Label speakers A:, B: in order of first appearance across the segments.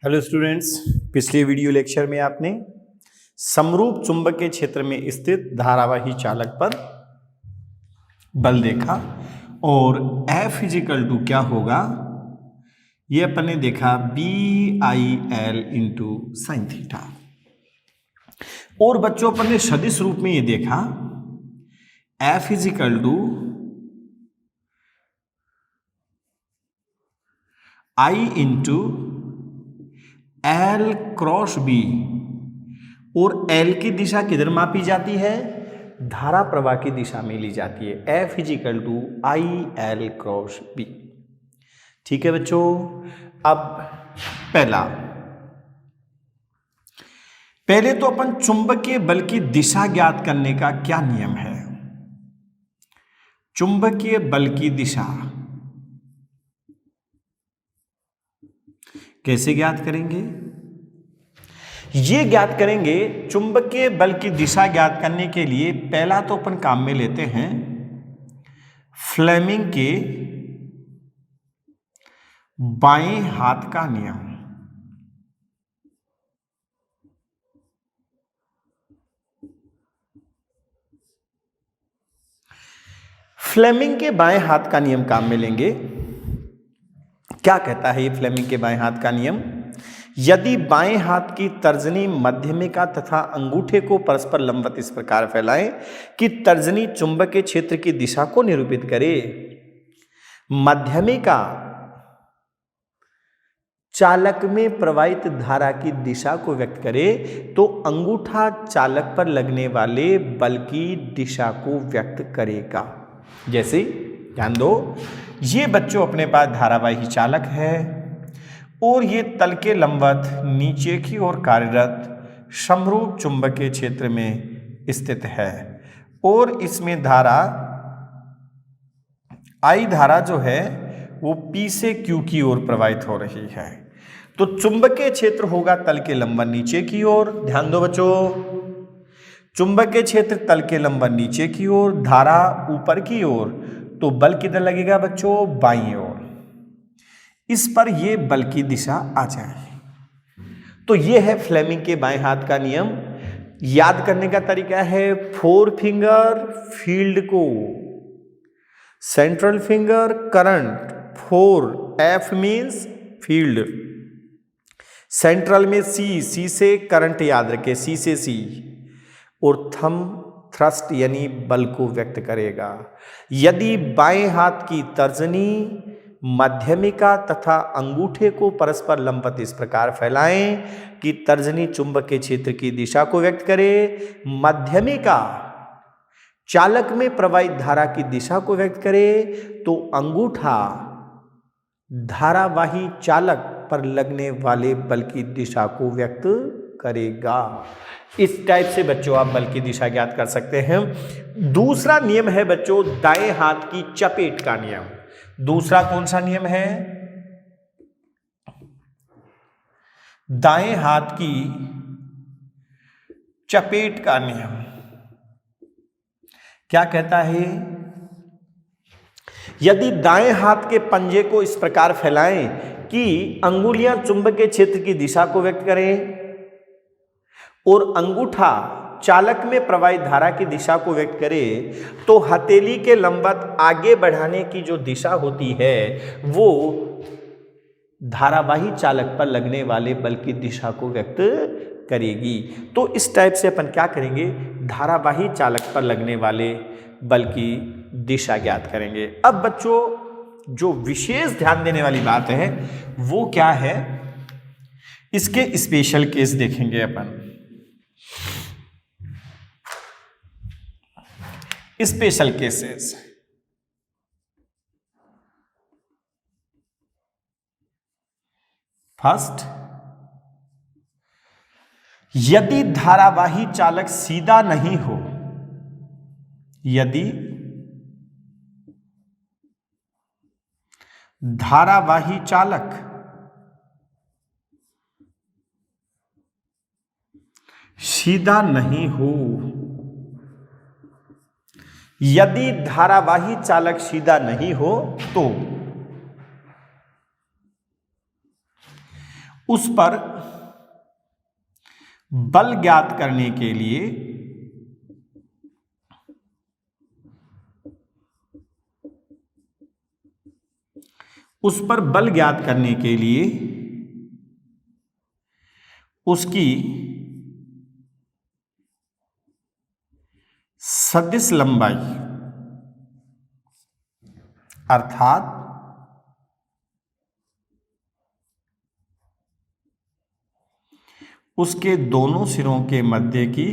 A: Hello students, पिछले video lecture में आपने समरूप चुंबकीय क्षेत्र में स्थित धारावाही चालक पर बल देखा और F इजिकल टू क्या होगा ये अपन ने देखा BIL इंटू साइन थीटा। और बच्चों अपन ने सदिश रूप में ये देखा F equal to I into L cross B और L की दिशा किधर मापी जाती है? धारा प्रवाह की दिशा में ली जाती है। F equal to IL cross B। ठीक है बच्चों, अब पहले तो अपन चुंबकीय बल की दिशा ज्ञात करने का क्या नियम है? चुंबकीय बल की दिशा कैसे ज्ञात करेंगे? ये ज्ञात करेंगे, चुंबकीय बल की दिशा ज्ञात करने के लिए पहला तो अपन काम में लेते हैं फ्लेमिंग के बाएं हाथ का नियम। फ्लेमिंग के बाएं हाथ का नियम काम में लेंगे। क्या कहता है ये फ्लेमिंग के बाएं हाथ का नियम? यदि बाएं हाथ की तर्जनी मध्यमिका तथा अंगूठे को परस्पर लंबवत इस प्रकार फैलाएं कि तर्जनी चुंबकीय क्षेत्र की दिशा को निरूपित करे, मध्यमिका चालक में प्रवाहित धारा की दिशा को व्यक्त करे तो अंगूठा चालक पर लगने वाले बल की दिशा को व्यक्त करेगा। जैसे ध्यान दो, ये बच्चों अपने पास धारावाही चालक है और ये तल के लंबवत नीचे की ओर कार्यरत समरूप चुंबकीय क्षेत्र में स्थित है और इसमें धारा I धारा जो है वो P से Q की ओर प्रवाहित हो रही है। तो चुंबकीय क्षेत्र होगा तल के लंबन नीचे की ओर। ध्यान दो बच्चों, चुंबकीय क्षेत्र तल के लंबन नीचे की ओर, धारा ऊपर की ओर, तो बल किधर लगेगा बच्चों? बाईं ओर। इस पर ये बल की दिशा आ जाए। तो ये है फ्लेमिंग के बाएं हाथ का नियम। याद करने का तरीका है, 4 फिंगर फील्ड को, central finger current, 4 F means field, central में C से करंट याद रखे, C से C, और थंब थ्रस्ट यानी बल को व्यक्त करेगा। यदि बाएं हाथ की तर्जनी मध्यमिका तथा अंगूठे को परस्पर लंबवत इस प्रकार फैलाएं कि तर्जनी चुंबकीय क्षेत्र की दिशा को व्यक्त करे, मध्यमिका चालक में प्रवाहित धारा की दिशा को व्यक्त करे, तो अंगूठा धारावाही चालक पर लगने वाले बल की दिशा को व्यक्त करेगा। इस टाइप से बच्चों आप बल की दिशा ज्ञात कर सकते हैं। दूसरा नियम है बच्चों दाएं हाथ की चपेट का नियम। दूसरा कौन सा नियम है? दाएं हाथ की चपेट का नियम। क्या कहता है? यदि दाएं हाथ के पंजे को इस प्रकार फैलाएं कि अंगुलियां चुंबकीय क्षेत्र की दिशा को व्यक्त करें और अंगूठा चालक में प्रवाहित धारा की दिशा को व्यक्त करे, तो हथेली के लंबवत आगे बढ़ाने की जो दिशा होती है वो धारावाही चालक पर लगने वाले बल की दिशा को व्यक्त करेगी। तो इस टाइप से अपन क्या करेंगे? धारावाही चालक पर लगने वाले बल की दिशा ज्ञात करेंगे। अब बच्चों जो विशेष ध्यान देने वाली बात है वो क्या है? इसके स्पेशल केस देखेंगे अपन। स्पेशल केसेस, फर्स्ट, यदि धारावाही चालक सीधा नहीं हो, यदि धारावाही चालक सीधा नहीं हो, यदि धारावाही चालक सीधा नहीं हो तो उस पर बल ज्ञात करने के लिए उसकी सदिश लंबाई अर्थात उसके दोनों सिरों के मध्य की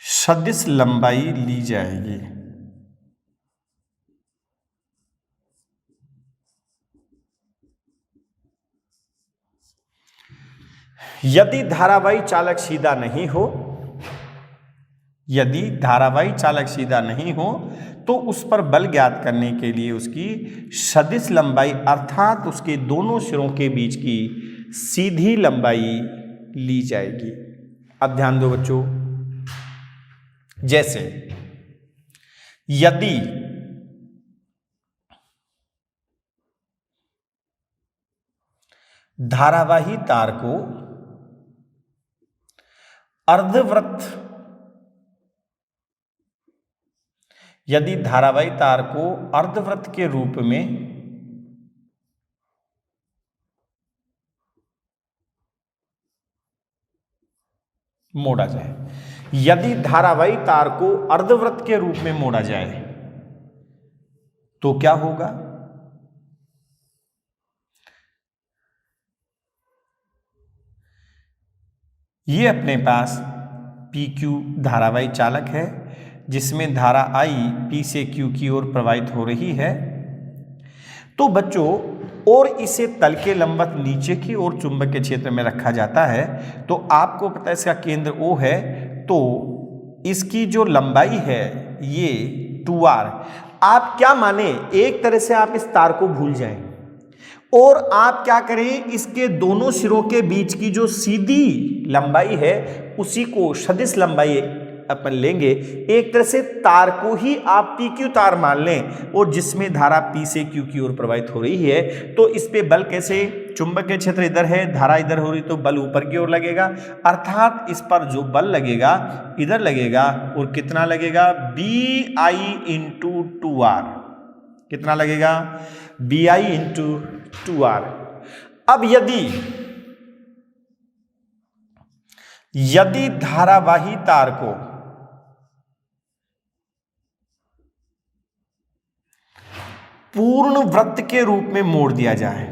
A: सदिश लंबाई ली जाएगी। यदि धारावाही चालक सीधा नहीं हो तो उस पर बल ज्ञात करने के लिए उसकी सदिश लंबाई अर्थात उसके दोनों सिरों के बीच की सीधी लंबाई ली जाएगी। अब ध्यान दो बच्चों, जैसे यदि धारावाही तार को अर्धवृत्त के रूप में मोड़ा जाए, तो क्या होगा? ये अपने पास PQ धारावाही चालक है जिसमें धारा I P से Q की ओर प्रवाहित हो रही है। तो बच्चों, और इसे तल के लंबवत नीचे की ओर चुंबकीय क्षेत्र में रखा जाता है। तो आपको पता है इसका केंद्र O है, तो इसकी जो लंबाई है ये 2r। आप क्या माने, एक तरह से आप इस तार को भूल जाएं और आप क्या करें, इसके दोनों सिरों के बीच की जो सीधी लंबाई है उसी को सदिश लंबाई अपन लेंगे। एक तरह से तार को ही आप PQ तार मान लें और जिसमें धारा P से Q की ओर प्रवाहित हो रही है। तो इस पे बल कैसे, चुंबकीय क्षेत्र इधर है, धारा इधर हो रही, तो बल ऊपर की ओर लगेगा, अर्थात इस पर जो बल लगेगा इधर लगेगा और कितना लगेगा, BI इंटू 2r। कितना लगेगा, BI इंटू 2r। अब यदि धारावाही तार को पूर्ण वृत्त के रूप में मोड़ दिया जाए,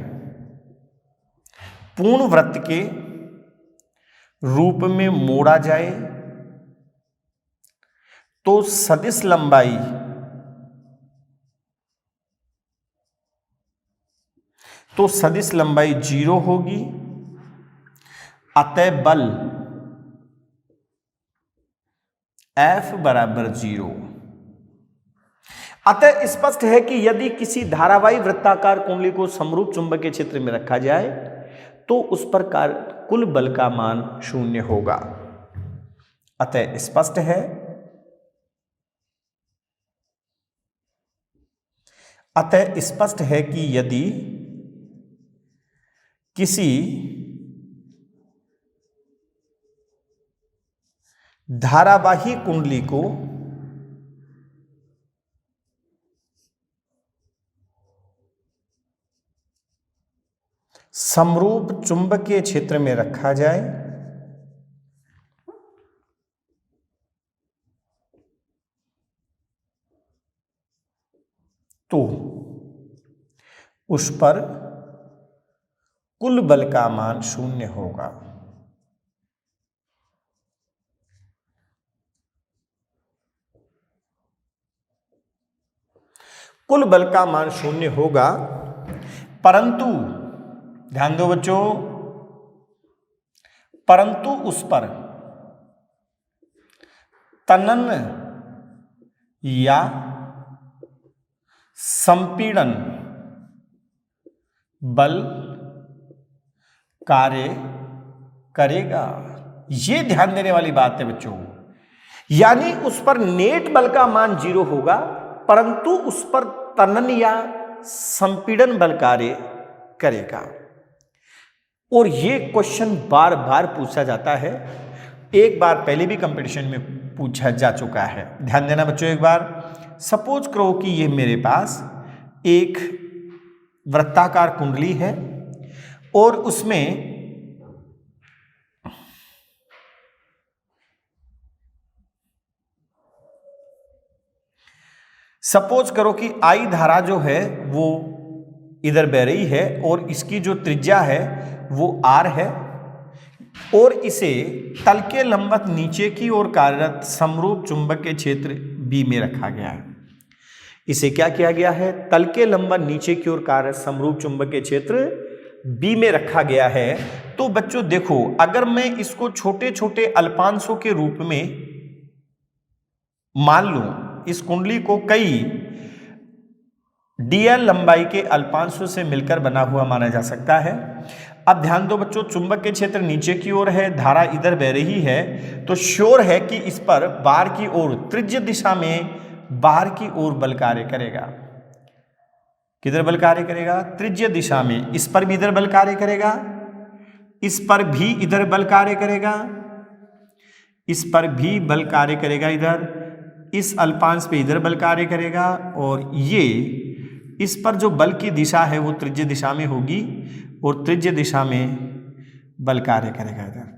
A: पूर्ण वृत्त के रूप में मोड़ा जाए, तो सदिश लंबाई तो सदिश लंबाई 0 होगी, अतः बल F बराबर 0। अतः स्पष्ट है कि यदि किसी धारावाही वृत्ताकार कुंडली को समरूप चुंबकीय क्षेत्र में रखा जाए तो उस पर कुल बल का मान 0 होगा। अतः स्पष्ट है कि यदि किसी धारावाही कुंडली को समरूप चुंबकीय क्षेत्र में रखा जाए तो उस पर कुल बल का मान 0 होगा। कुल बल का मान 0 होगा, परंतु ध्यान दो बच्चों, परंतु उस पर तनन या संपीड़न बल कार्य करेगा। ये ध्यान देने वाली बात है बच्चों। यानी उस पर नेट बल का मान 0 होगा, परंतु उस पर तनन या संपीड़न बल कार्य करेगा। और ये क्वेश्चन बार बार पूछा जाता है, एक बार पहले भी कंपटीशन में पूछा जा चुका है। ध्यान देना बच्चों, एक बार सपोज करो कि ये मेरे पास एक वृत्ताकार कुंडली है और उसमें सपोज करो कि आई धारा जो है वो इधर बह रही है और इसकी जो त्रिज्या है वो R है और इसे तल के लंबवत नीचे की ओर कार्यरत समरूप चुंबकीय क्षेत्र B में रखा गया है। इसे क्या किया गया है? तल के लंबवत नीचे की ओर कार्यरत समरूप चुंबकीय क्षेत्र B में रखा गया है। तो बच्चों देखो, अगर मैं इसको छोटे छोटे अल्पांशों के रूप में मान लूं, इस कुंडली को कई dl लंबाई के अल्पांशों से मिलकर बना हुआ माना जा सकता है। अब ध्यान दो बच्चों, चुंबकीय क्षेत्र नीचे की ओर है, धारा इधर बह रही है, तो श्योर है कि इस पर बाहर की ओर त्रिज्य दिशा में बाहर की ओर बल कार्य करेगा। किधर बल कार्य करेगा? त्रिज्य दिशा में। इस पर भी इधर बल कार्य करेगा, इस पर भी इधर बल कार्य करेगा, इस पर भी बल कार्य करेगा, इधर इस अल्पांश पे इधर बल कार्य करेगा, और ये इस पर जो बल की दिशा है वो त्रिज्य दिशा में होगी और त्रिज्य दिशा में बल कार्य करेगा इधर।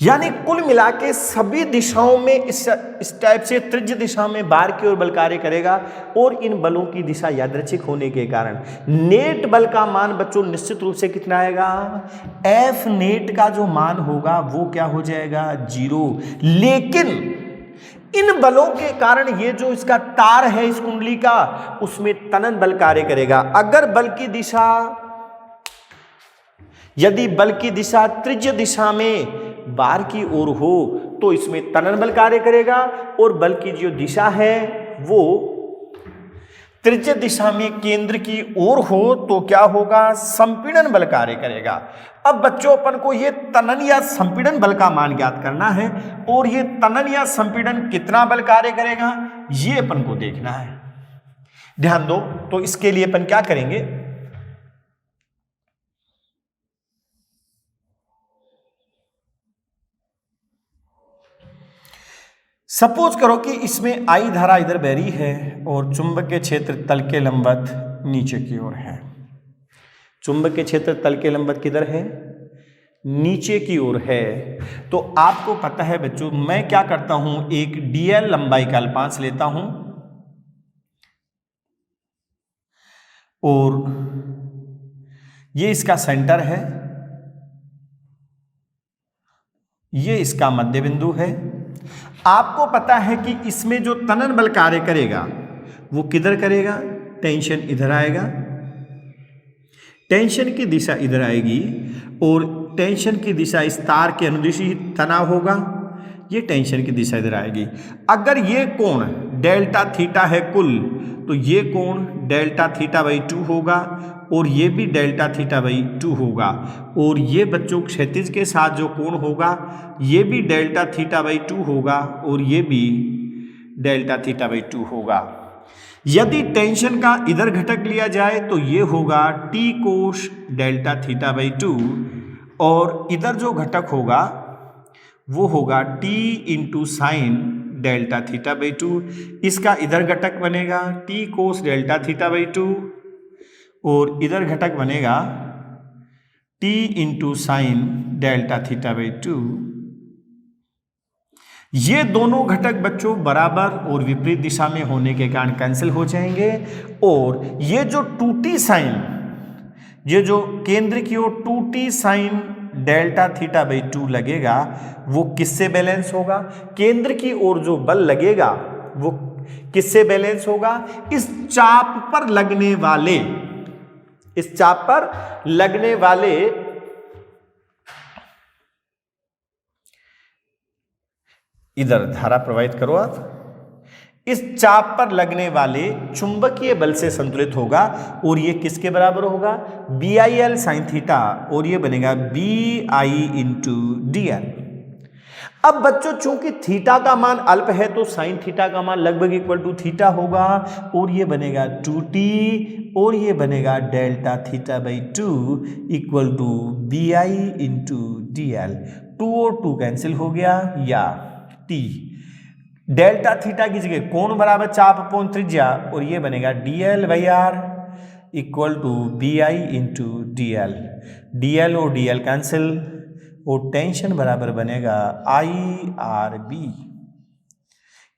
A: यानी कुल मिला के सभी दिशाओं में इस टाइप से त्रिज्य दिशा में बाहर की ओर बल कार्य करेगा और इन बलों की दिशा यादृच्छिक होने के कारण नेट बल का मान बच्चों निश्चित रूप से कितना आएगा? F नेट का जो मान होगा वो क्या हो जाएगा? 0। लेकिन इन बलों के कारण ये जो इसका तार है इस कुंडली का, उसमें तनन बल कार्य करेगा। अगर बल की दिशा, यदि बल की दिशा त्रिज्य दिशा में बाहर की ओर हो तो इसमें तनन बल कार्य करेगा, और बल की जो दिशा है वो त्रिज्य दिशा में केंद्र की ओर हो तो क्या होगा? संपीड़न बल कार्य करेगा। अब बच्चों अपन को ये तनन या संपीड़न बल का मान ज्ञात करना है, और ये तनन या संपीड़न कितना बल कार्य करेगा ये अपन को देखना है। ध्यान दो, तो इसके लिए अपन क्या करेंगे? सपोज करो कि इसमें आई धारा इधर बह रही है और चुंबकीय क्षेत्र तल के लंबवत नीचे की ओर है। चुंबकीय क्षेत्र तल के लंबवत किधर है? नीचे की ओर है। तो आपको पता है बच्चों, मैं क्या करता हूं, एक dl लंबाई का अल्पांश लेता हूं और ये इसका सेंटर है, ये इसका मध्य बिंदु है। आपको पता है कि इसमें जो तनन बल कार्य करेगा वो किधर करेगा? टेंशन इधर आएगा, टेंशन की दिशा इधर आएगी और टेंशन की दिशा इस तार के अनुदिशी तनाव होगा, ये टेंशन की दिशा इधर आएगी। अगर ये कोण डेल्टा थीटा है कुल, तो ये कोण डेल्टा थीटा बाई 2 होगा और ये भी डेल्टा थीटा बाई 2 होगा, और ये बच्चों क्षैतिज के साथ जो कोण होगा ये भी डेल्टा थीटा बाई 2 होगा और ये भी डेल्टा थीटा बाई 2 होगा। यदि टेंशन का इधर घटक लिया जाए तो ये होगा T cos delta theta by 2, और इधर जो घटक होगा वो होगा T into sine delta theta by 2। इसका इधर घटक बनेगा T cos delta theta by 2 और इधर घटक बनेगा T into sine delta theta by 2। ये दोनों घटक बच्चों बराबर और विपरीत दिशा में होने के कारण कैंसिल हो जाएंगे, और ये जो 2t साइन, ये जो केंद्र की ओर 2t sine delta theta by 2 लगेगा वो किससे बैलेंस होगा? केंद्र की ओर जो बल लगेगा वो किससे बैलेंस होगा? इस चाप पर लगने वाले, इस चाप पर लगने वाले इधर धारा प्रवाहित करो आप, इस चाप पर लगने वाले चुंबकीय बल से संतुलित होगा और ये किसके बराबर होगा, B I L sine theta, और ये बनेगा B I into D L. अब बच्चों चूंकि थीटा का मान अल्प है तो साइन थीटा का मान लगभग इक्वल टू थीटा होगा, और ये बनेगा 2t, और ये बनेगा delta theta by 2 equal to B I into D L. 2 और 2 कैंसिल हो गया, या t डेल्टा थीटा की जगह कोण बराबर चाप अपॉन त्रिज्या, और ये बनेगा D L by R equal to B I into D L. D L और डी एल कैंसिल, और टेंशन बराबर बनेगा आई आर बी।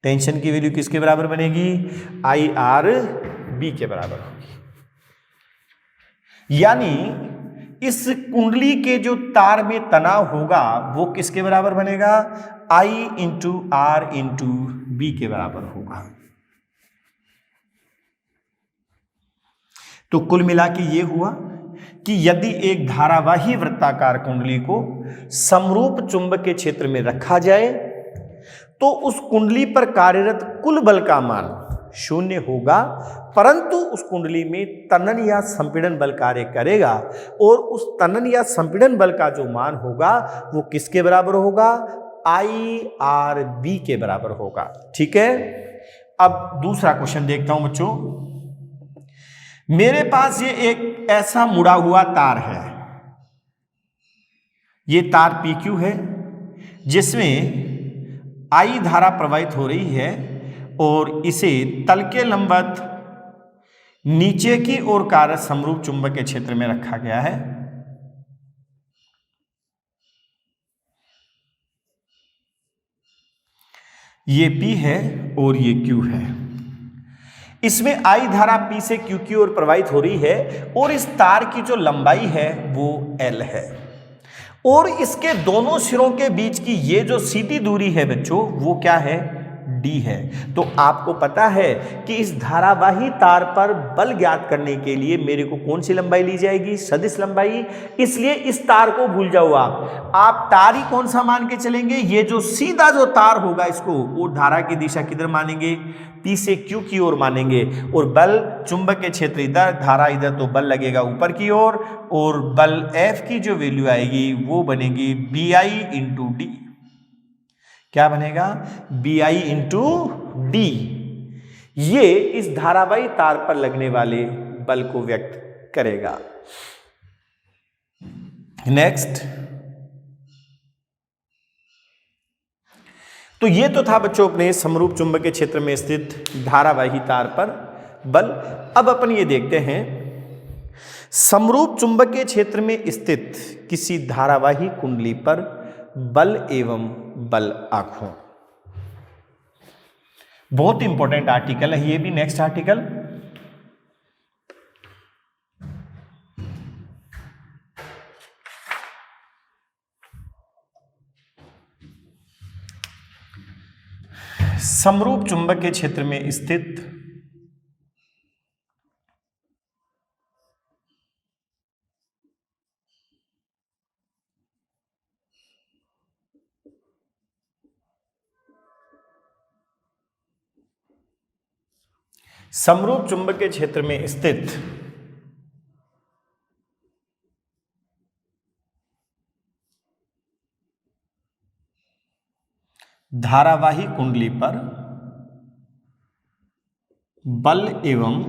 A: टेंशन की वैल्यू किसके बराबर बनेगी, आई आर बी के बराबर होगी। यानी इस कुंडली के जो तार में तनाव होगा वो किसके बराबर बनेगा, आई इंटू आर इंटू बी के बराबर होगा। तो कुल मिला के ये हुआ कि यदि एक धारावाही वृत्ताकार कुंडली को समरूप चुंबकीय क्षेत्र में रखा जाए तो उस कुंडली पर कार्यरत कुल बल का मान शून्य होगा, परंतु उस कुंडली में तनन या संपीड़न बल कार्य करेगा, और उस तनन या संपीड़न बल का जो मान होगा वो किसके बराबर होगा, आई आर बी के बराबर होगा। ठीक है, अब दूसरा क्वेश्चन देखता हूं बच्चों। मेरे पास ये एक ऐसा मुड़ा हुआ तार है, ये तार PQ है जिसमें I धारा प्रवाहित हो रही है, और इसे तल के लंबवत नीचे की ओर कार्यरत समरूप चुंबकीय क्षेत्र में रखा गया है। ये P है और ये Q है। इसमें I धारा P से Q की ओर प्रवाहित हो रही है, और इस तार की जो लंबाई है वो L है, और इसके दोनों सिरों के बीच की ये जो सीधी दूरी है बच्चों वो क्या है, D है। तो आपको पता है कि इस धारावाही तार पर बल ज्ञात करने के लिए मेरे को कौन सी लंबाई ली जाएगी, सदिश लंबाई। इसलिए इस तार को भूल जाओ आप तार ही कौन सा मान के चलेंगे, ये जो सीधा जो तार होगा इसको वो धारा की दिशा किधर मानेंगे, P से Q की ओर मानेंगे, और बल चुंबकीय क्षेत्र इधर, धारा इधर, तो बल लगेगा ऊपर की ओर, और बल F की जो वैल्यू आएगी वो बनेगी बी आई इंटू डी। क्या बनेगा, बी आई इंटू डी। ये इस धारावाही तार पर लगने वाले बल को व्यक्त करेगा। नेक्स्ट, तो ये तो था बच्चों अपने समरूप चुंबकीय क्षेत्र में स्थित धारावाही तार पर बल। अब अपन ये देखते हैं समरूप चुंबकीय क्षेत्र में स्थित किसी धारावाही कुंडली पर बल एवं बल आंखों। बहुत इंपॉर्टेंट आर्टिकल है ये भी, नेक्स्ट आर्टिकल। समरूप चुंबकीय क्षेत्र में स्थित समरूप चुंबकीय क्षेत्र में स्थित धारावाही कुंडली पर बल एवं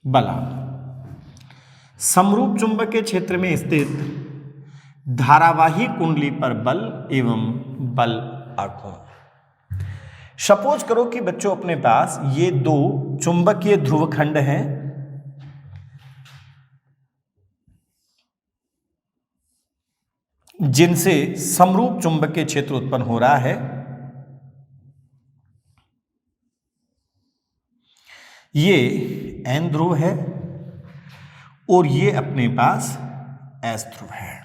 A: बलांक। समरूप चुंबकीय क्षेत्र में स्थित धारावाही कुंडली पर बल एवं बल आंखों। सपोज करो कि बच्चों अपने पास ये दो चुंबकीय ध्रुवखंड हैं, जिनसे समरूप चुंबकीय क्षेत्र उत्पन्न हो रहा है। ये N ध्रुव है और ये अपने पास S ध्रुव है।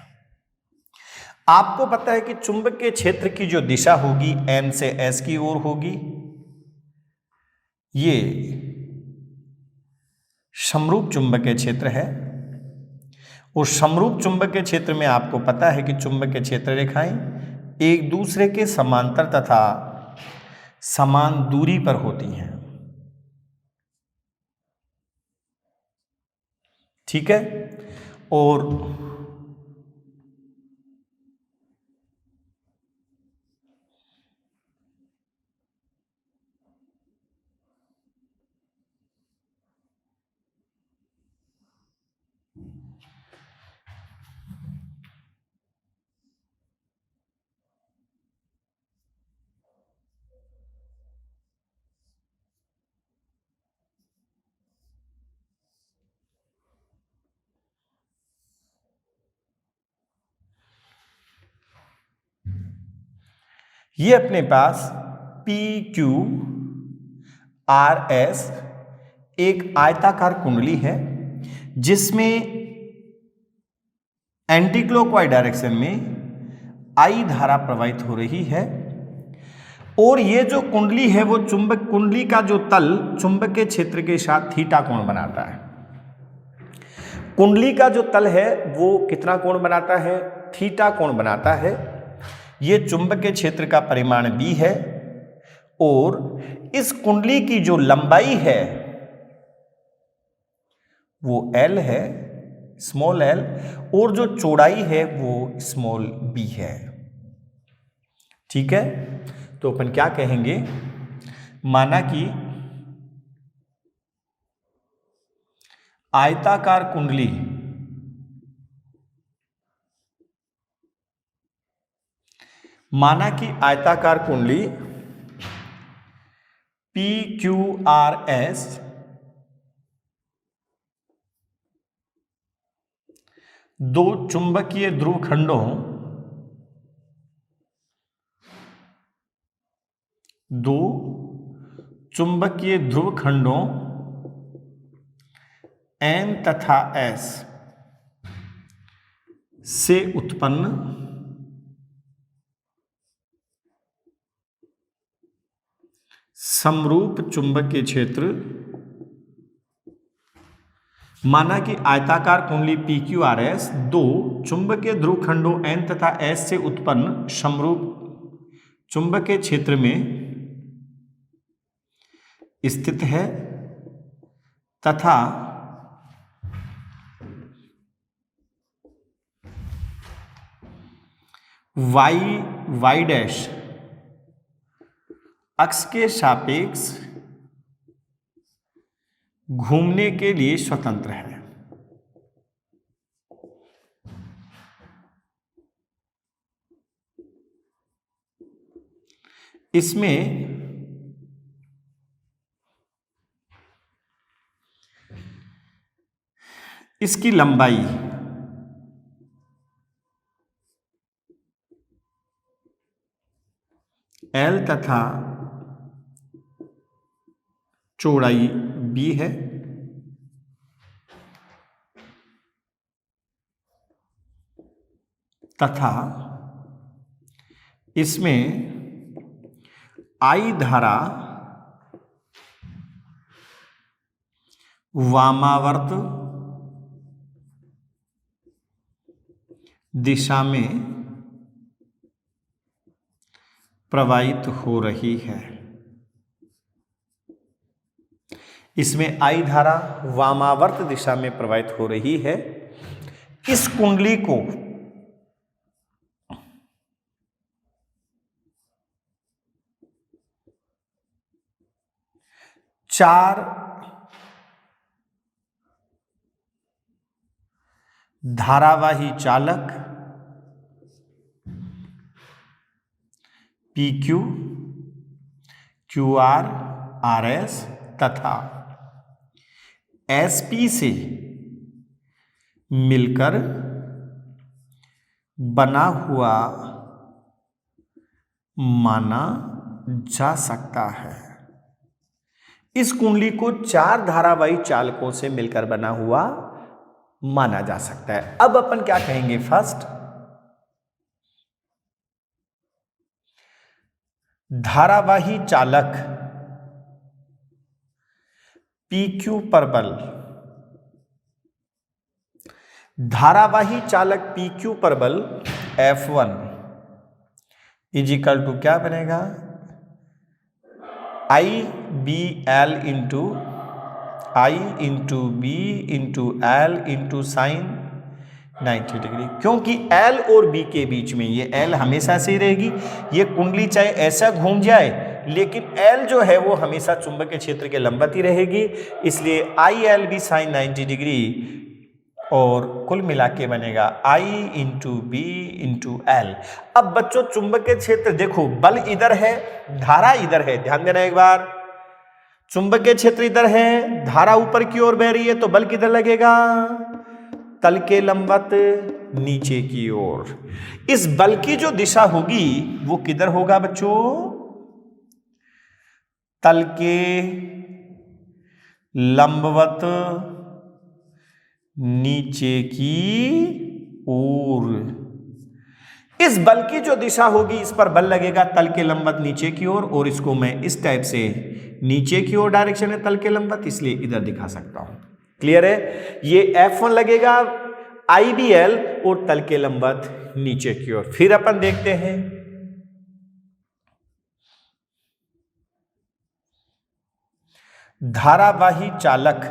A: आपको पता है कि चुंबकीय क्षेत्र की जो दिशा होगी N से S की ओर होगी। ये समरूप चुंबकीय क्षेत्र है और समरूप चुंबकीय क्षेत्र में आपको पता है कि चुंबकीय क्षेत्र रेखाएं एक दूसरे के समांतर तथा समान दूरी पर होती हैं। ठीक है। और ये अपने पास PQRS एक आयताकार कुंडली है जिसमें एंटी क्लॉकवाइज डायरेक्शन में I धारा प्रवाहित हो रही है। और ये जो कुंडली है वो चुंबक कुंडली का जो तल चुंबकीय क्षेत्र के साथ थीटा कोण बनाता है। कुंडली का जो तल है वो कितना कोण बनाता है? थीटा कोण बनाता है। ये चुंबकीय क्षेत्र का परिमाण B है और इस कुंडली की जो लंबाई है वो L है, स्मॉल l, और जो चौड़ाई है वो स्मॉल b है। ठीक है। तो अपन क्या कहेंगे? माना कि आयताकार कुंडली PQRS दो चुंबकीय ध्रुवखंडों N तथा S से उत्पन्न समरूप चुंबकीय क्षेत्र, माना कि आयताकार कुंडली PQRS दो चुंबकीय ध्रुवखंडों N तथा S से उत्पन्न समरूप चुंबकीय क्षेत्र में स्थित है तथा y डैश अक्ष के सापेक्ष घूमने के लिए स्वतंत्र है। इसमें इसकी लंबाई L तथा चौड़ाई B है। तथा इसमें I धारा वामावर्त दिशा में प्रवाहित हो रही है। इसमें I धारा वामावर्त दिशा में प्रवाहित हो रही है। इस कुंडली को चार धारावाही चालक PQ, QR, RS तथा SP से मिलकर बना हुआ माना जा सकता है। इस कुंडली को चार धारावाही चालकों से मिलकर बना हुआ माना जा सकता है। अब अपन क्या कहेंगे? फर्स्ट, धारावाही चालक PQ पर बल धारावाही चालक PQ पर बल F1 इजिकल टू क्या बनेगा, IBL into B into L into sine 90 degree. क्योंकि L और B के बीच में, ये L हमेशा से ही रहेगी, ये कुंडली चाहे ऐसा घूम जाए लेकिन L जो है वो हमेशा चुंबकीय क्षेत्र के लंबवत ही रहेगी, इसलिए ILB साइन 90 डिग्री और कुल मिला के बनेगा I into B into L। अब बच्चों चुंबकीय क्षेत्र देखो, बल इधर है, धारा इधर है, ध्यान देना एक बार, चुंबकीय क्षेत्र इधर है, धारा ऊपर की ओर बह रही है, तो बल किधर लगेगा, तल के लंबवत नीचे की ओर। इस बल की जो दिशा होगी वो किधर होगा बच्चों, तल के लंबवत नीचे की ओर। इस बल की जो दिशा होगी इस पर बल लगेगा तल के लंबवत नीचे की ओर, और इसको मैं इस टाइप से, नीचे की ओर डायरेक्शन है तल के लंबवत, इसलिए इधर दिखा सकता हूं। क्लियर है, ये F1 लगेगा IBL और तल के लंबवत नीचे की ओर। फिर अपन देखते हैं धारावाही चालक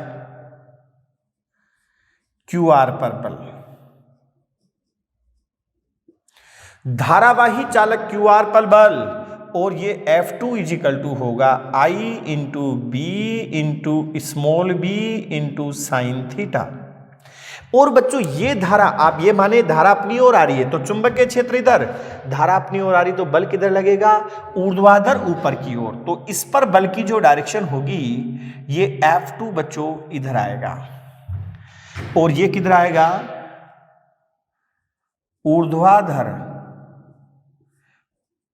A: QR पर बल। धारावाही चालक QR पर बल, और ये F2 इजिकल टू होगा I into B into small b into sine theta. और बच्चों ये धारा, आप ये माने धारा अपनी ओर आ रही है तो चुंबकीय क्षेत्र इधर, धारा अपनी ओर आ रही तो बल किधर लगेगा, ऊर्ध्वाधर ऊपर की ओर। तो इस पर बल की जो डायरेक्शन होगी ये F2 बच्चों इधर आएगा, और ये किधर आएगा, ऊर्ध्वाधर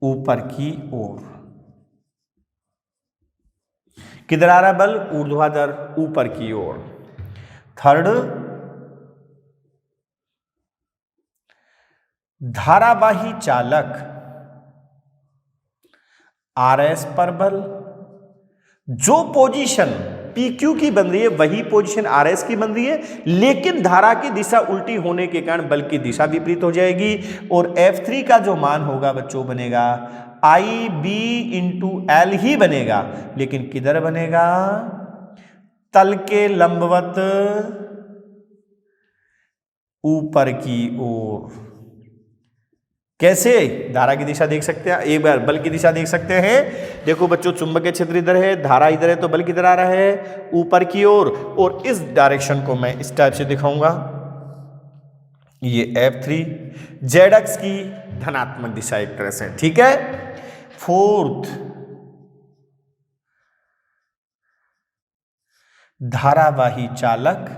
A: ऊपर की ओर। किधर आ रहा बल, ऊर्ध्वाधर ऊपर की ओर। थर्ड, धारावाही चालक RS पर बल। जो पोजीशन PQ की बन रही है वही पोजीशन RS की बन रही है, लेकिन धारा की दिशा उल्टी होने के कारण बल की दिशा विपरीत हो जाएगी, और F3 का जो मान होगा बच्चों बनेगा IB इंटू L ही बनेगा, लेकिन किधर बनेगा, तल के लंबवत ऊपर की ओर। कैसे, धारा की दिशा देख सकते हैं, एक बार बल की दिशा देख सकते हैं। देखो बच्चों चुंबकीय क्षेत्र इधर है, धारा इधर है, तो बल किधर आ रहा है, ऊपर की ओर। और इस डायरेक्शन को मैं इस टाइप से दिखाऊंगा, ये F3 Z अक्ष की धनात्मक दिशा एक तरह से, ठीक है। फोर्थ, धारावाही चालक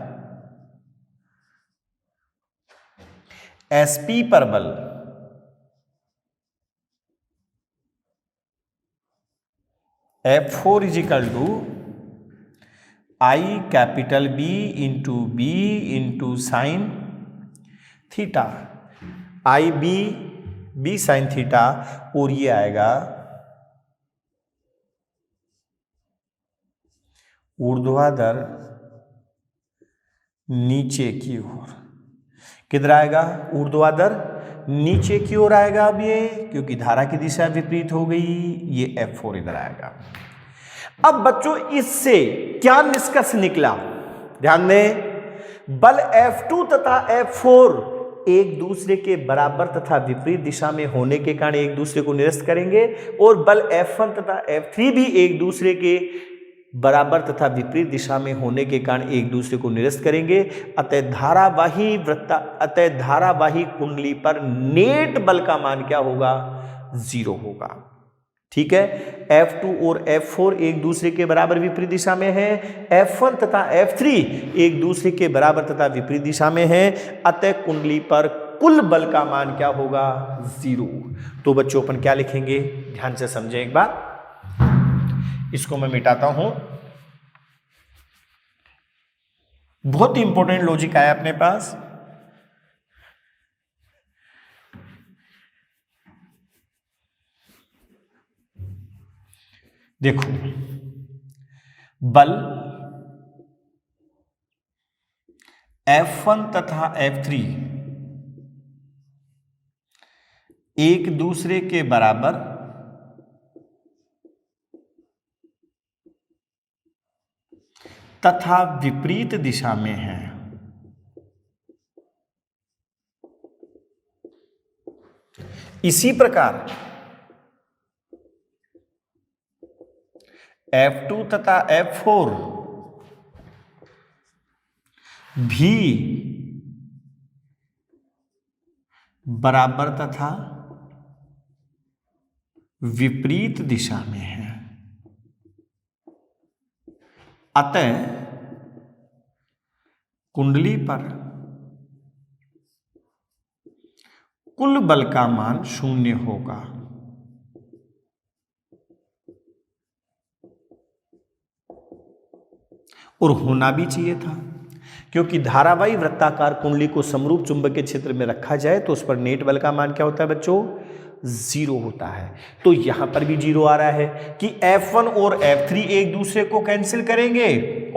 A: SP पर बल। F4 equal to I capital B into B into sine theta, B sine theta, और ये आएगा ऊर्ध्वाधर नीचे की ओर। किधर आएगा, ऊर्ध्वाधर नीचे की ओर आएगा। अब ये क्योंकि धारा की दिशा विपरीत हो गई, ये F4 इधर आएगा। अब बच्चों इससे क्या निष्कर्ष निकला, ध्यान दें, बल F2 तथा F4 एक दूसरे के बराबर तथा विपरीत दिशा में होने के कारण एक दूसरे को निरस्त करेंगे, और बल F1 तथा F3 भी एक दूसरे के बराबर तथा विपरीत दिशा में होने के कारण एक दूसरे को निरस्त करेंगे। अतः धारावाही कुंडली पर नेट बल का मान क्या होगा, 0 होगा, ठीक है। F2 और F4 एक दूसरे के बराबर विपरीत दिशा में है, F1 तथा F3 एक दूसरे के बराबर तथा विपरीत दिशा में है, अतः कुंडली पर कुल बल का मान क्या होगा, 0। तो बच्चों अपन क्या लिखेंगे, ध्यान से समझें एक बार, इसको मैं मिटाता हूं। बहुत ही इंपॉर्टेंट लॉजिक आया अपने पास। देखो, बल F1 तथा F3 एक दूसरे के बराबर तथा विपरीत दिशा में है। इसी प्रकार F2 तथा F4 भी बराबर तथा विपरीत दिशा में है। अतः कुंडली पर कुल बल का मान 0 होगा। और होना भी चाहिए था, क्योंकि धारावाही वृत्ताकार कुंडली को समरूप चुंबकीय क्षेत्र में रखा जाए तो उस पर नेट बल का मान क्या होता है बच्चों? 0 होता है। तो यहां पर भी 0 आ रहा है कि F1 और F3 एक दूसरे को कैंसिल करेंगे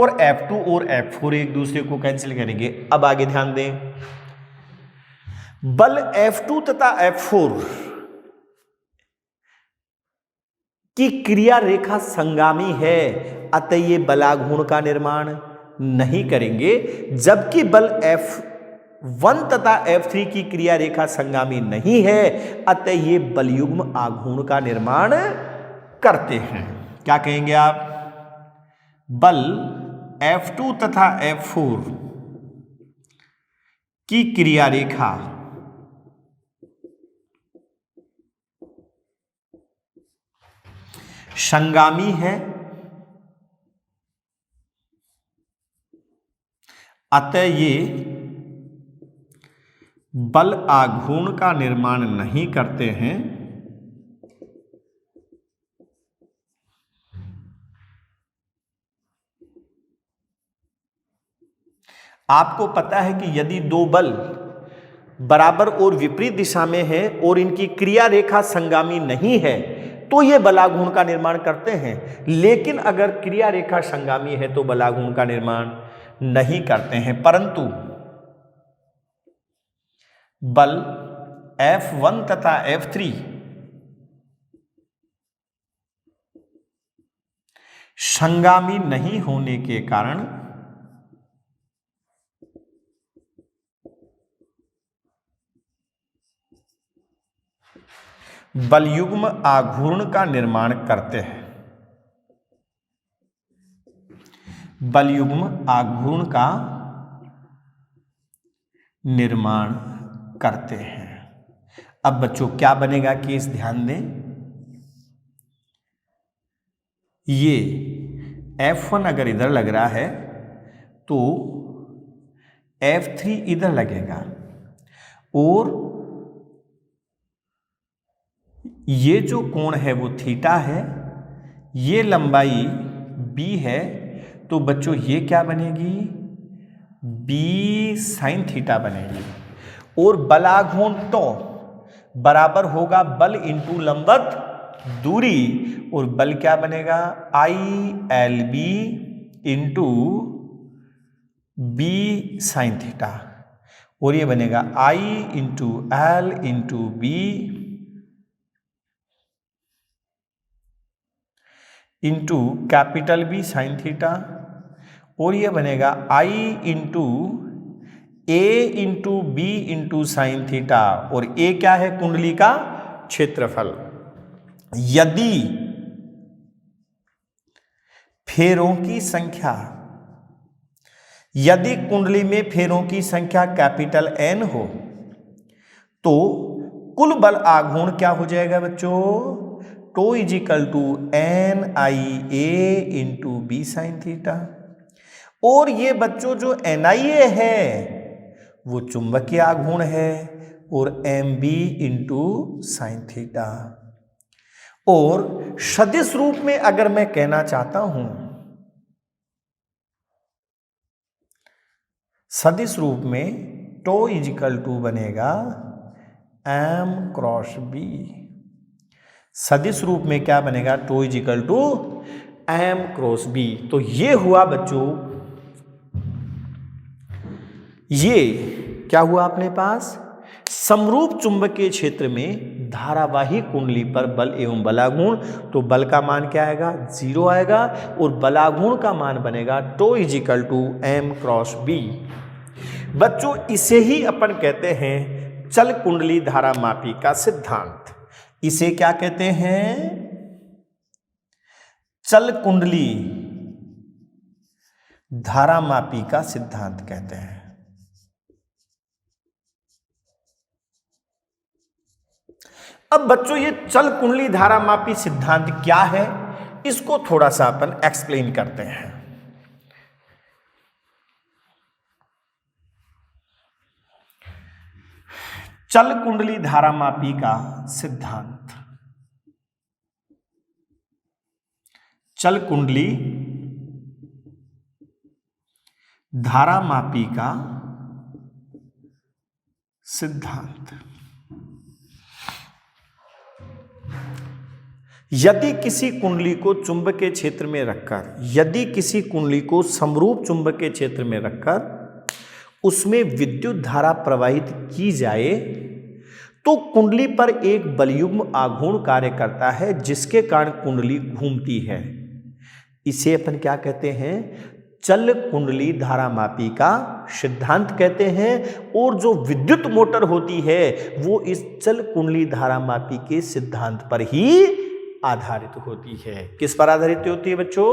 A: और F2 और F4 एक दूसरे को कैंसिल करेंगे। अब आगे ध्यान दें, बल F2 तथा F4 की क्रिया रेखा संगामी है, अतः ये बलाघूर्ण का निर्माण नहीं करेंगे, जबकि बल F1 तथा F3 की क्रिया रेखा संगामी नहीं है, अतः ये बलयुग्म आघूर्ण का निर्माण करते हैं। क्या कहेंगे आप? बल F2 तथा F4 की क्रिया रेखा संगामी है, अतः ये बल आघूर्ण का निर्माण नहीं करते हैं। आपको पता है कि यदि दो बल बराबर और विपरीत दिशा में है और इनकी क्रिया रेखा संगामी नहीं है तो ये बलाघूर्ण का निर्माण करते हैं, लेकिन अगर क्रिया रेखा संगामी है तो बलाघूर्ण का निर्माण नहीं करते हैं। परंतु बल F1 तथा F3 संगामी नहीं होने के कारण बलयुग्म आघूर्ण का निर्माण करते हैं। बलयुग्म आघूर्ण का निर्माण करते हैं। अब बच्चों क्या बनेगा केस, ध्यान दें। ये F1 अगर इधर लग रहा है तो F3 इधर लगेगा और ये जो कोण है वो थीटा है, ये लंबाई b है, तो बच्चों ये क्या बनेगी? b साइन थीटा बनेगी। और बलाघूर्ण तो बराबर होगा बल इंटू लंबवत दूरी, और बल क्या बनेगा? ILB into b sine theta, और ये बनेगा I into L into B into capital B sine theta, और ये बनेगा I into A into B into sine theta, और A क्या है? कुंडली का क्षेत्रफल। यदि फेरों की संख्या, यदि कुंडली में फेरों की संख्या कैपिटल N हो तो कुल बल आघूर्ण क्या हो जाएगा बच्चों? Tau is equal to NIA into B sine theta. और ये बच्चों जो NIA है वो चुंबकीय आघूर्ण है, और MB इंटू साइन थीटा। और सदिश रूप में अगर मैं कहना चाहता हूं, सदिश रूप में टो इज इक्वल टू बनेगा M क्रॉस B। सदिश रूप में क्या बनेगा? Tau is equal to M cross B। तो ये हुआ बच्चों ये क्या हुआ अपने पास, समरूप चुंबकीय क्षेत्र में धारावाही कुंडली पर बल एवं बलागुण, तो बल का मान क्या आएगा, 0 आएगा, और बलागुण का मान बनेगा τ = m क्रॉस b। बच्चों इसे ही अपन कहते हैं चल कुंडली धारामापी का सिद्धांत। इसे क्या कहते हैं, चल कुंडली धारामापी का सिद्धांत कहते हैं। अब बच्चों ये चल कुंडली धारामापी सिद्धांत क्या है, इसको थोड़ा सा अपन एक्सप्लेन करते हैं। चल कुंडली धारामापी का सिद्धांत, चल कुंडली धारामापी का सिद्धांत। यदि किसी कुंडली को चुंबकीय क्षेत्र में रखकर, यदि किसी कुंडली को समरूप चुंबकीय क्षेत्र में रखकर उसमें विद्युत धारा प्रवाहित की जाए तो कुंडली पर एक बलयुग्म आघूर्ण कार्य करता है जिसके कारण कुंडली घूमती है। इसे अपन क्या कहते हैं, चल कुंडली धारामापी का सिद्धांत कहते हैं। और जो विद्युत मोटर होती है वो इस चल कुंडली धारामापी के सिद्धांत पर ही आधारित होती है। किस पर आधारित होती है बच्चों,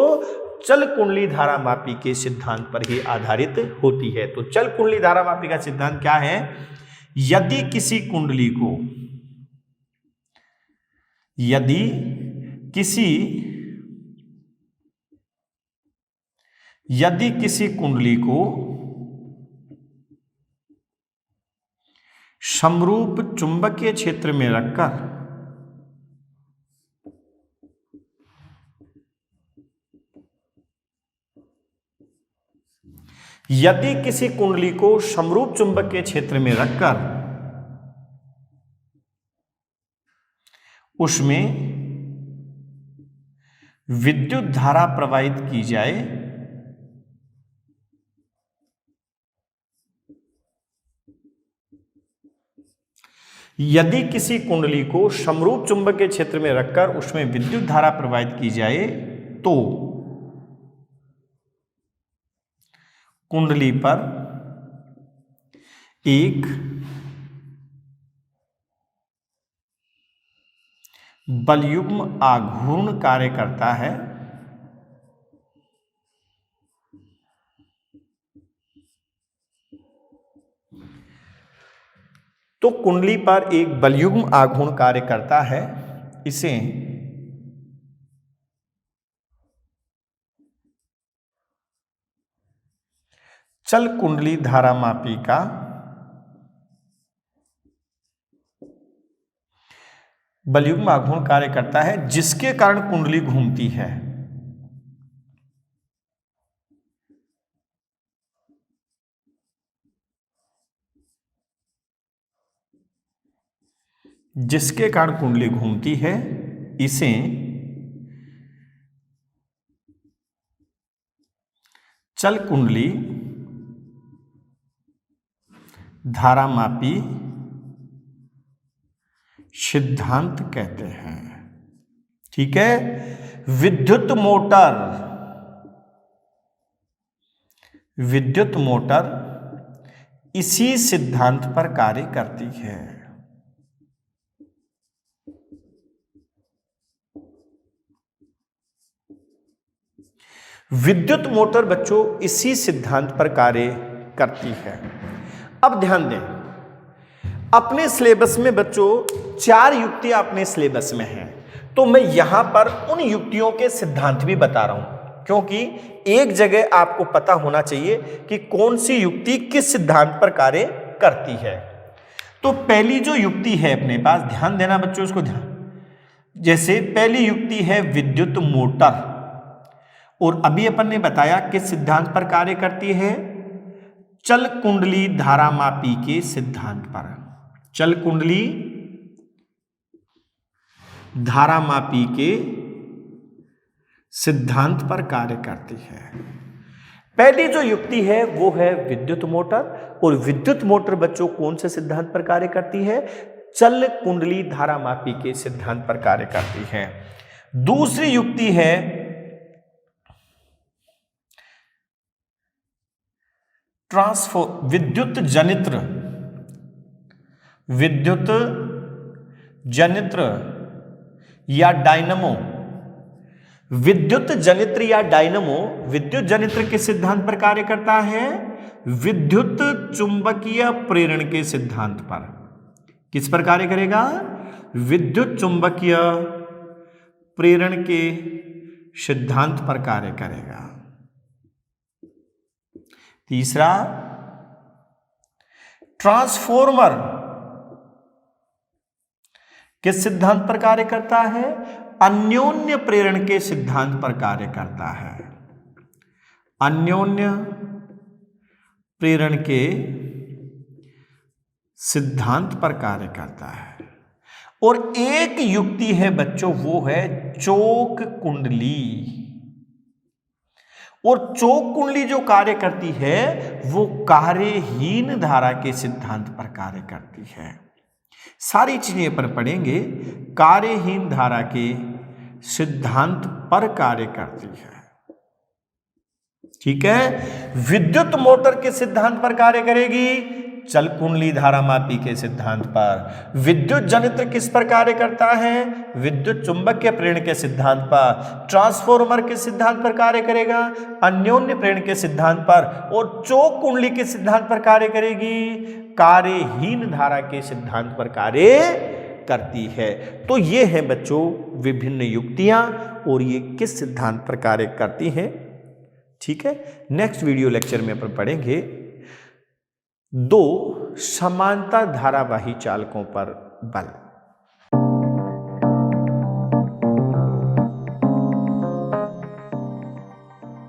A: चल कुंडली धारामापी के सिद्धांत पर ही आधारित होती है। तो चल कुंडली धारामापी का सिद्धांत क्या है, यदि किसी कुंडली को, यदि किसी कुंडली को समरूप चुंबकीय क्षेत्र में रखकर यदि किसी कुंडली को समरूप चुंबकीय क्षेत्र में रखकर उसमें विद्युत धारा प्रवाहित की जाए यदि किसी कुंडली को समरूप चुंबकीय क्षेत्र में रखकर उसमें विद्युत धारा प्रवाहित की जाए तो कुंडली पर एक बलयुग्म आघूर्ण कार्य करता है तो कुंडली पर एक बलयुग्म आघूर्ण कार्य करता है, इसे चल कुंडली धारामापी का बलयुग्म आघूर्ण कार्य करता है जिसके कारण कुंडली घूमती है। जिसके कारण कुंडली घूमती है, इसे चल कुंडली धारामापी सिद्धांत कहते हैं। ठीक है, विद्युत मोटर इसी सिद्धांत पर कार्य करती है। विद्युत मोटर बच्चों इसी सिद्धांत पर कार्य करती है। अब ध्यान दें, अपने सिलेबस में बच्चों 4 युक्तियां अपने सिलेबस में हैं, तो मैं यहां पर उन युक्तियों के सिद्धांत भी बता रहा हूं क्योंकि एक जगह आपको पता होना चाहिए कि कौन सी युक्ति किस सिद्धांत पर कार्य करती है। तो पहली जो युक्ति है अपने पास, ध्यान देना बच्चों, इसको ध्यान, जैसे पहली युक्ति है विद्युत मोटर, और अभी अपन ने बताया किस सिद्धांत पर कार्य करती है, चल कुंडली धारामापी के सिद्धांत पर, चल कुंडली धारामापी के सिद्धांत पर कार्य करती है। पहली जो युक्ति है वो है विद्युत मोटर, और विद्युत मोटर बच्चों कौन से सिद्धांत पर कार्य करती है? चल कुंडली धारामापी के सिद्धांत पर कार्य करती है। दूसरी युक्ति है विद्युत जनित्र या डायनमो। विद्युत जनित्र या डायनमो विद्युत जनित्र के सिद्धांत पर कार्य करता है, विद्युत चुंबकीय प्रेरण के सिद्धांत पर। किस पर कार्य करेगा? विद्युत चुंबकीय प्रेरण के सिद्धांत पर कार्य करेगा। तीसरा, ट्रांसफॉर्मर किस सिद्धांत पर कार्य करता है? अन्योन्य प्रेरण के सिद्धांत पर कार्य करता है। अन्योन्य प्रेरण के सिद्धांत पर कार्य करता है। और एक युक्ति है बच्चों, वो है चौक कुंडली। और चौक कुंडली जो कार्य करती है वो कार्यहीन धारा के सिद्धांत पर कार्य करती है। सारी चीजें अपन पढ़ेंगे। कार्यहीन धारा के सिद्धांत पर कार्य करती है, ठीक है। विद्युत मोटर के सिद्धांत पर कार्य करेगी, चल कुंडली धारामापी के सिद्धांत पर। विद्युत जनित्र किस पर कार्य करता है? विद्युत चुंबकीय प्रेरण के सिद्धांत पर। ट्रांसफॉर्मर के सिद्धांत पर कार्य करेगा, अन्योन्य प्रेरण के सिद्धांत पर। और चौक कुंडली के सिद्धांत पर कार्य करेगी, कार्यहीन धारा के सिद्धांत पर कार्य करती है। तो ये है बच्चों विभिन्न युक्तियां, और ये किस सिद्धांत पर कार्य करती हैं, ठीक है। नेक्स्ट वीडियो लेक्चर में अपन पढ़ेंगे 2 समांतर धारावाही चालकों पर बल।